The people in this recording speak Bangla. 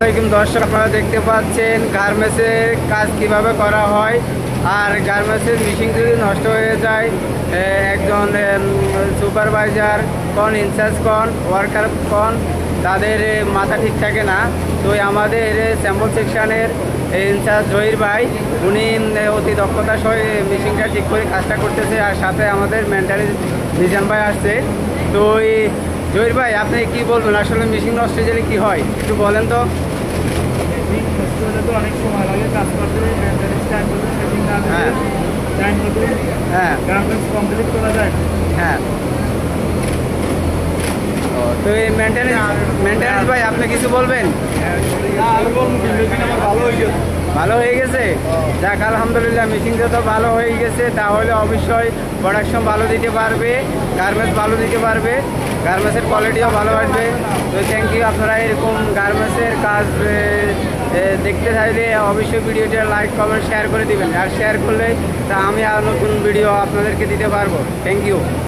দর্শক, আপনারা দেখতে পাচ্ছেন গার্মেন্টসের কাজ কিভাবে করা হয়। আর গার্মেন্টসের মেশিন যদি নষ্ট হয়ে যায়, একজন সুপারভাইজার কোন, ইনচার্জ কোন, ওয়ার্কার কোন, তাদের মাথা ঠিক থাকে না। তো আমাদের স্যাম্পল সেকশনের ইনচার্জ জহির ভাই, উনি অতি দক্ষতার সহ মেশিনটা ঠিক করে কাজটা করতেছে। আর সাথে আমাদের মেন্টালি মিজান ভাই আসছে। তো জহির ভাই, আপনি কি বলবেন, আসলে মেশিন নষ্ট হয়ে গেলে কী হয় একটু বলেন তো। মেশিন নষ্ট হলে তো অনেক সময় লাগে কাজ করতে, মেনটেন্যান্স টাইম মতো মেশিন না দিলে টাইম মতো গার্মেন্টস কমপ্লিট করা যায়। হ্যাঁ, তো এই মেনটেন্যান্স ভাই, আপনি কিছু বলবেন? ভালো হয়ে গেছে, যাক আলহামদুলিল্লাহ। মেশিনটা তো ভালো হয়ে গেছে, তাহলে অবশ্যই প্রোডাকশন ভালো দিতে পারবে, গার্মেন্টস ভালো দিতে পারবে, গার্মেন্টসের কোয়ালিটিও ভালো আসবে। তো থ্যাংক ইউ। আপনারা এরকম গার্মেন্টসের কাজ দেখতে চাইলে অবশ্যই ভিডিওটা লাইক, কমেন্ট, শেয়ার করে দিবেন। আর শেয়ার করলে তা আমি আর নতুন ভিডিও আপনাদেরকে দিতে পারবো। Thank you.